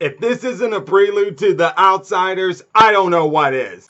If this isn't a prelude to The Outsiders, I don't know what is.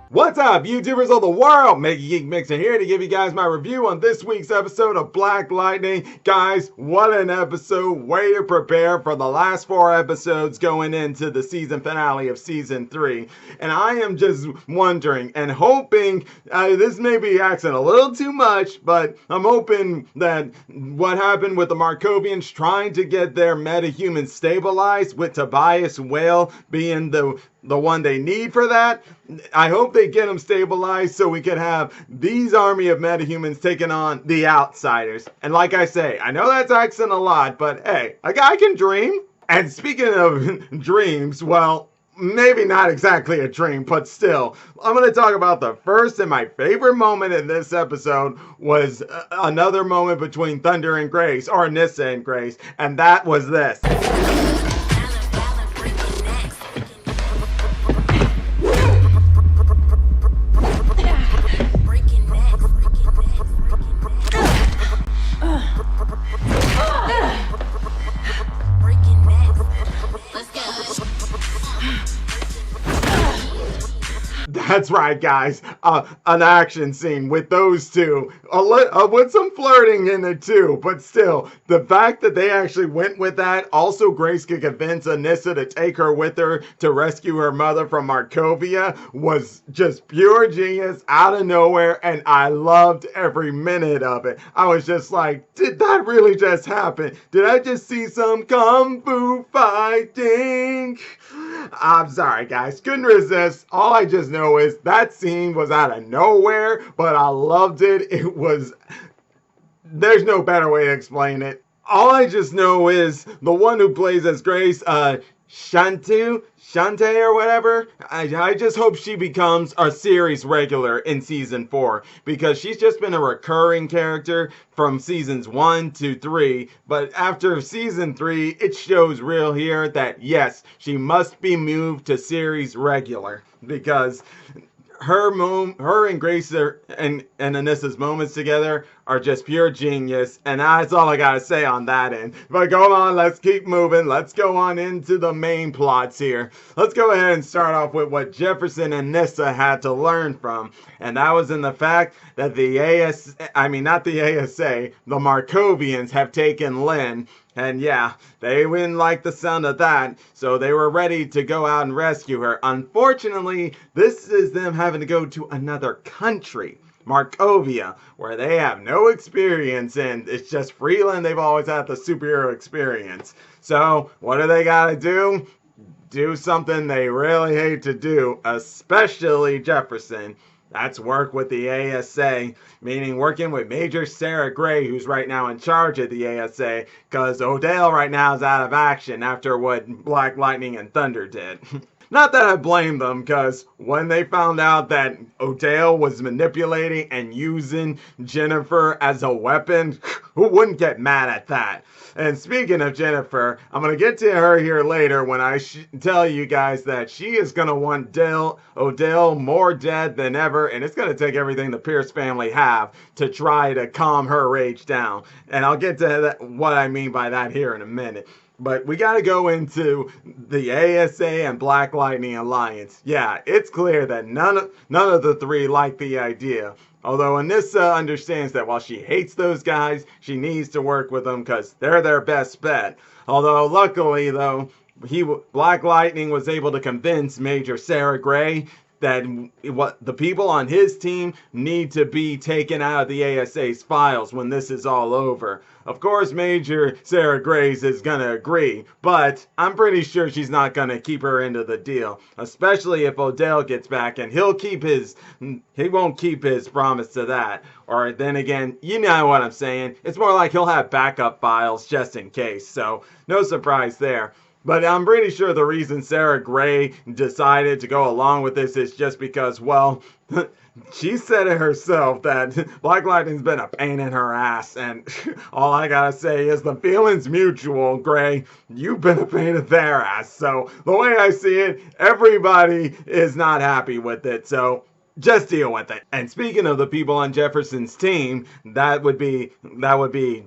What's up, YouTubers of the world? MegaGeekMixer here to give you guys my review on this week's episode of Black Lightning. Guys, what an episode. Way to prepare for the last 4 episodes going into the season finale of Season 3. And I am just wondering and hoping, this may be asking a little too much, but I'm hoping that what happened with the Markovians trying to get their metahuman stabilized, with Tobias Whale being the one they need for that. I hope they get them stabilized so we can have these army of metahumans taking on the Outsiders. And like I say, I know that's asking a lot, but hey, a guy can dream. And speaking of dreams, well, maybe not exactly a dream, but still, I'm going to talk about the first and my favorite moment in this episode was another moment between Thunder and Grace, or Nissa and Grace, and that was this. That's right, guys. An action scene with those two, with some flirting in it too. But still, the fact that they actually went with that. Also, Grace could convince Anissa to take her with her to rescue her mother from Markovia was just pure genius out of nowhere, and I loved every minute of it. I was just like, did that really just happen? Did I just see some kung fu fighting? I'm sorry, guys. Couldn't resist. All I just know is that scene was out of nowhere, but I loved it. There's no better way to explain it. All I just know is the one who plays as Grace, Shante or whatever, I just hope she becomes a series regular in Season 4, because she's just been a recurring character from Seasons 1 to 3, but after Season 3, it shows real here that yes, she must be moved to series regular, because her and Grace and Anissa's moments together are just pure genius, and that's all I gotta say on that end. But go on, let's keep moving. Let's go on into the main plots here. Let's go ahead and start off with what Jefferson and Nissa had to learn from, and that was in the fact that the Markovians have taken Lynn. And yeah, they didn't like the sound of that, so they were ready to go out and rescue her. Unfortunately, this is them having to go to another country, Markovia, where they have no experience in. It's just Freeland. They've always had the superhero experience. So what do they gotta do? Do something they really hate to do, especially Jefferson. That's work with the ASA, meaning working with Major Sarah Gray, who's right now in charge of the ASA, because Odell right now is out of action after what Black Lightning and Thunder did. Not that I blame them, because when they found out that Odell was manipulating and using Jennifer as a weapon, who wouldn't get mad at that? And speaking of Jennifer, I'm going to get to her here later when I tell you guys that she is going to want Odell more dead than ever, and it's going to take everything the Pierce family have to try to calm her rage down. And I'll get to what I mean by that here in a minute. But we got to go into the ASA and Black Lightning Alliance. Yeah, it's clear that none of the three like the idea. Although Anissa understands that while she hates those guys, she needs to work with them because they're their best bet. Although luckily, though, Black Lightning was able to convince Major Sarah Gray that the people on his team need to be taken out of the ASA's files when this is all over. Of course, Major Sarah Grace is gonna agree, but I'm pretty sure she's not gonna keep her into the deal, especially if Odell gets back, and he won't keep his promise to that. Or then again, you know what I'm saying. It's more like he'll have backup files just in case, so no surprise there. But I'm pretty sure the reason Sarah Gray decided to go along with this is just because, well, she said it herself that Black Lightning's been a pain in her ass, and all I gotta say is the feeling's mutual, Gray. You've been a pain in their ass. So the way I see it, everybody is not happy with it. So just deal with it. And speaking of the people on Jefferson's team, that would be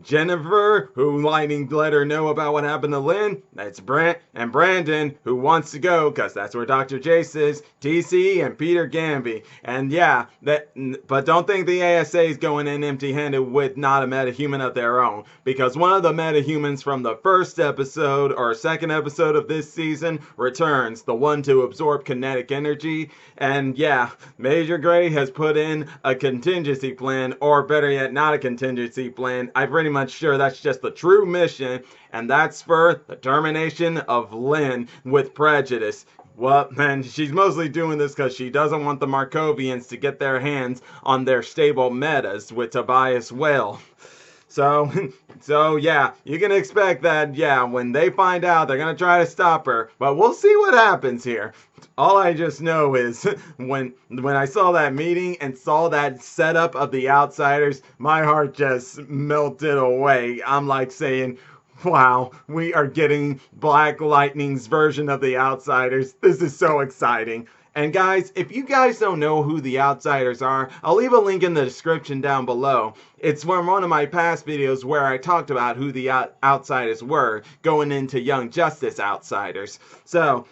Jennifer, who Lightning let her know about what happened to Lynn. That's Brent and Brandon, who wants to go because that's where Dr. Jace is. TC and Peter Gamby. And yeah, but don't think the ASA is going in empty-handed with not a metahuman of their own, because one of the metahumans from the first episode or second episode of this season returns, the one to absorb kinetic energy. And yeah, Major Gray has put in a contingency plan, or better yet, not a contingency plan. I'm pretty much sure that's just the true mission, and that's for the termination of Lynn with prejudice. Well, and she's mostly doing this because she doesn't want the Markovians to get their hands on their stable metas with Tobias Whale. So, so yeah, you can expect that, yeah, when they find out, they're going to try to stop her. But we'll see what happens here. All I just know is when I saw that meeting and saw that setup of the Outsiders, my heart just melted away. I'm like saying, wow, we are getting Black Lightning's version of the Outsiders. This is so exciting. And guys, if you guys don't know who the Outsiders are, I'll leave a link in the description down below. It's from one of my past videos where I talked about who the Outsiders were going into Young Justice Outsiders. So,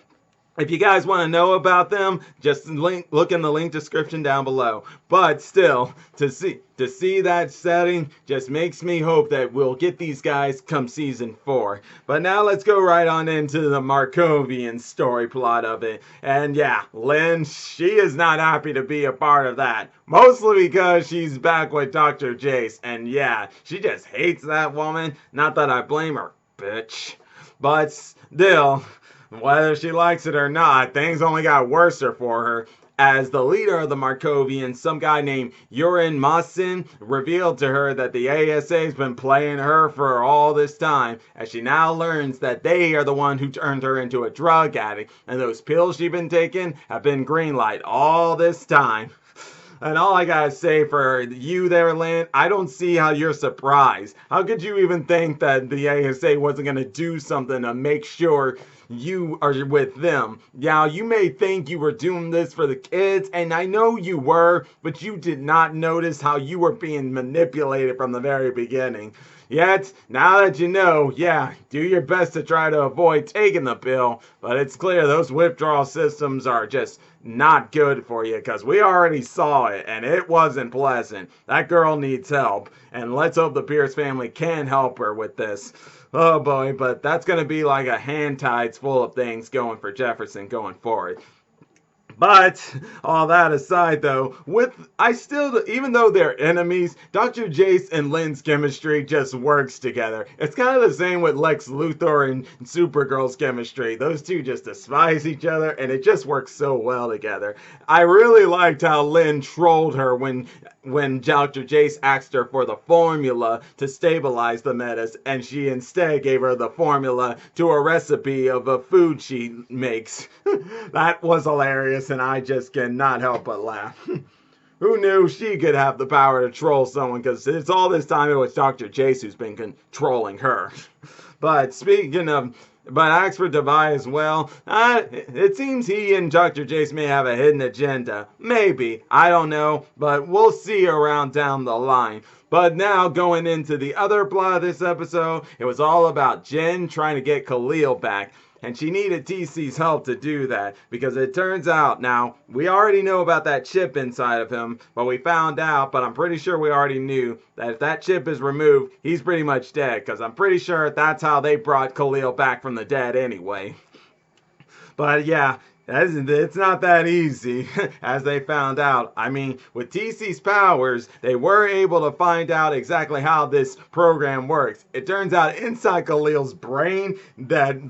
if you guys want to know about them, just look in the link description down below. But still, to see that setting just makes me hope that we'll get these guys come season 4. But now let's go right on into the Markovian story plot of it. And yeah, Lynn, she is not happy to be a part of that. Mostly because she's back with Dr. Jace. And yeah, she just hates that woman. Not that I blame her, bitch. But still, whether she likes it or not, things only got worse for her, as the leader of the Markovians, some guy named Urin Masin, revealed to her that the ASA's been playing her for all this time, as she now learns that they are the one who turned her into a drug addict, and those pills she's been taking have been green light all this time. And all I gotta say for you there, Lynn, I don't see how you're surprised. How could you even think that the ASA wasn't gonna do something to make sure you are with them? Now, you may think you were doing this for the kids, and I know you were, but you did not notice how you were being manipulated from the very beginning. Yet, now that you know, yeah, do your best to try to avoid taking the pill, but it's clear those withdrawal systems are just not good for you, because we already saw it, and it wasn't pleasant. That girl needs help, and let's hope the Pierce family can help her with this. Oh boy, but that's going to be like a hand tides full of things going for Jefferson going forward. But all that aside, though, even though they're enemies, Dr. Jace and Lynn's chemistry just works together. It's kind of the same with Lex Luthor and Supergirl's chemistry. Those two just despise each other, and it just works so well together. I really liked how Lynn trolled her when Dr. Jace asked her for the formula to stabilize the metas, and she instead gave her the formula to a recipe of a food she makes. That was hilarious, and I just cannot help but laugh. Who knew she could have the power to troll someone, because it's all this time it was Dr. Jace who's been controlling her. But speaking of... But as for Tobias as well, it seems he and Dr. Jace may have a hidden agenda. Maybe. I don't know. But we'll see around down the line. But now, going into the other plot of this episode, it was all about Jen trying to get Khalil back. And she needed TC's help to do that, because it turns out, now, we already know about that chip inside of him, but we found out, but I'm pretty sure we already knew, that if that chip is removed, he's pretty much dead, because I'm pretty sure that's how they brought Khalil back from the dead anyway. But yeah, it's not that easy, as they found out. I mean, with TC's powers, they were able to find out exactly how this program works. It turns out inside Khalil's brain that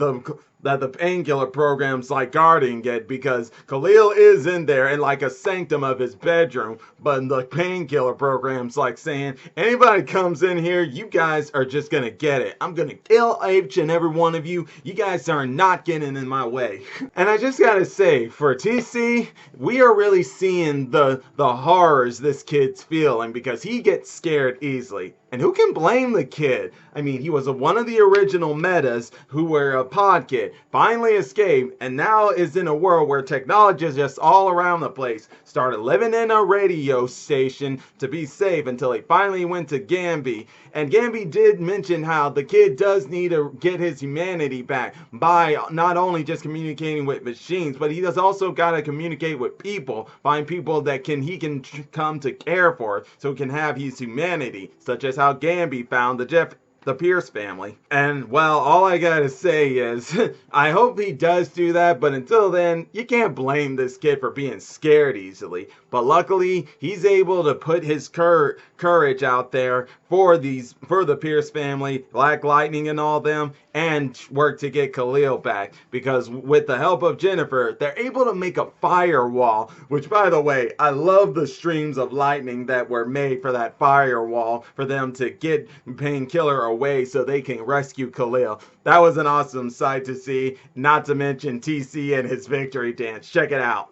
the painkiller programs like Guardian get, because Khalil is in there in like a sanctum of his bedroom, but the painkiller program's like saying, anybody comes in here, you guys are just gonna get it. I'm gonna kill each and every one of you. You guys are not getting in my way. And I just gotta say, for TC, we are really seeing the horrors this kid's feeling, because he gets scared easily. And who can blame the kid? I mean, he was one of the original metas who were a pod kid, finally escaped, and now is in a world where technology is just all around the place. Started living in a radio station to be safe until he finally went to Gamby. And Gamby did mention how the kid does need to get his humanity back by not only just communicating with machines, but he does also got to communicate with people, find people that he can come to care for, so he can have his humanity, such as how Gamby found the Pierce family. And, well, all I gotta say is, I hope he does do that, but until then, you can't blame this kid for being scared easily. But luckily, he's able to put his courage out there for the Pierce family, Black Lightning and all them, and work to get Khalil back. Because with the help of Jennifer, they're able to make a firewall, which, by the way, I love the streams of lightning that were made for that firewall for them to get Painkiller away so they can rescue Khalil. That was an awesome sight to see, not to mention TC and his victory dance. Check it out.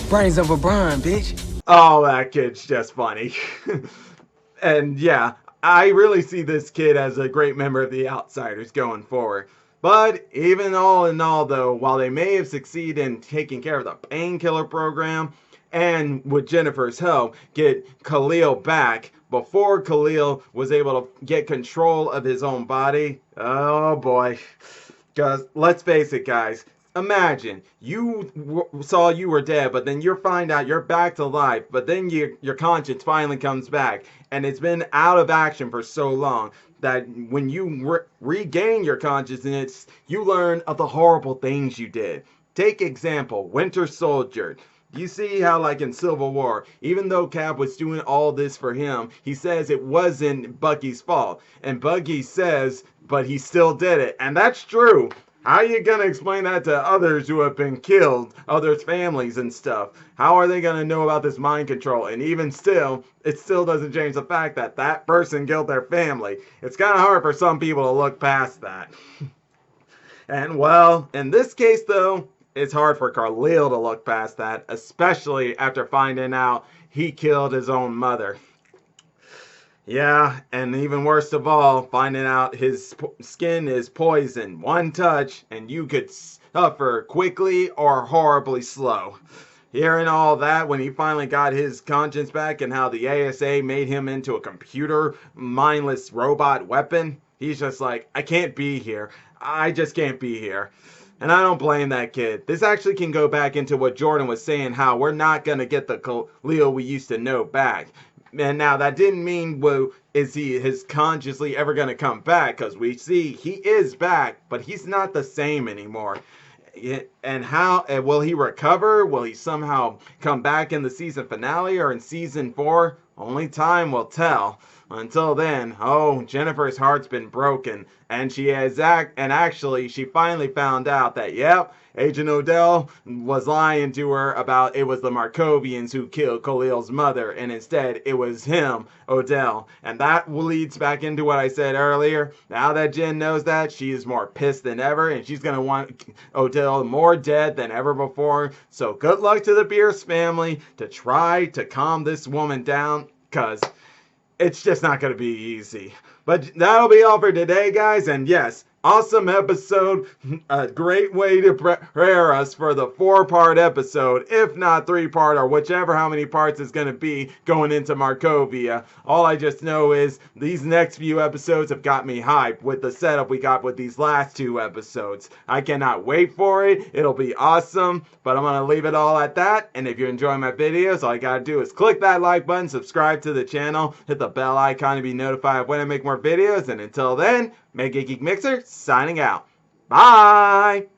Brains over Brian, bitch. Oh, that kid's just funny. And yeah, I really see this kid as a great member of the Outsiders going forward. But even all in all though, while they may have succeeded in taking care of the Painkiller program, and with Jennifer's help, get Khalil back, before Khalil was able to get control of his own body, oh boy. Because, let's face it guys, imagine, you saw you were dead, but then you find out you're back to life, but then your conscience finally comes back, and it's been out of action for so long, that when you regain your consciousness, you learn of the horrible things you did. Take example, Winter Soldier. You see how, like in Civil War, even though Cap was doing all this for him, he says it wasn't Bucky's fault. And Bucky says, but he still did it. And that's true. How are you going to explain that to others who have been killed, others' families and stuff? How are they going to know about this mind control? And even still, it still doesn't change the fact that that person killed their family. It's kind of hard for some people to look past that. And well, in this case though, it's hard for Khalil to look past that, especially after finding out he killed his own mother. Yeah, and even worst of all, finding out his skin is poison. One touch, and you could suffer quickly or horribly slow. Hearing all that, when he finally got his conscience back and how the ASA made him into a computer, mindless robot weapon, he's just like, I can't be here. I just can't be here. And I don't blame that kid. This actually can go back into what Jordan was saying, how we're not going to get the Khalil we used to know back. And now that didn't mean, well, is his consciously ever going to come back? Because we see he is back, but he's not the same anymore. And how will he recover? Will he somehow come back in the season finale or in season 4? Only time will tell. Until then, oh, Jennifer's heart's been broken, and she finally found out that, yep, Agent Odell was lying to her about it was the Markovians who killed Khalil's mother, and instead it was him, Odell. And that leads back into what I said earlier. Now that Jen knows that, she is more pissed than ever, and she's going to want Odell more dead than ever before. So good luck to the Pierce family to try to calm this woman down, because it's just not going to be easy. But that'll be all for today, guys. And yes, awesome episode. A great way to prepare us for the 4-part episode, if not 3-part, or whichever how many parts it's going to be going into Markovia. All I just know is these next few episodes have got me hyped with the setup we got with these last 2 episodes. I cannot wait for it. It'll be awesome. But I'm going to leave it all at that. And if you're enjoying my videos, all you got to do is click that like button, subscribe to the channel, hit the bell icon to be notified when I make more videos. And until then, MegaGeekMixer signing out. Bye!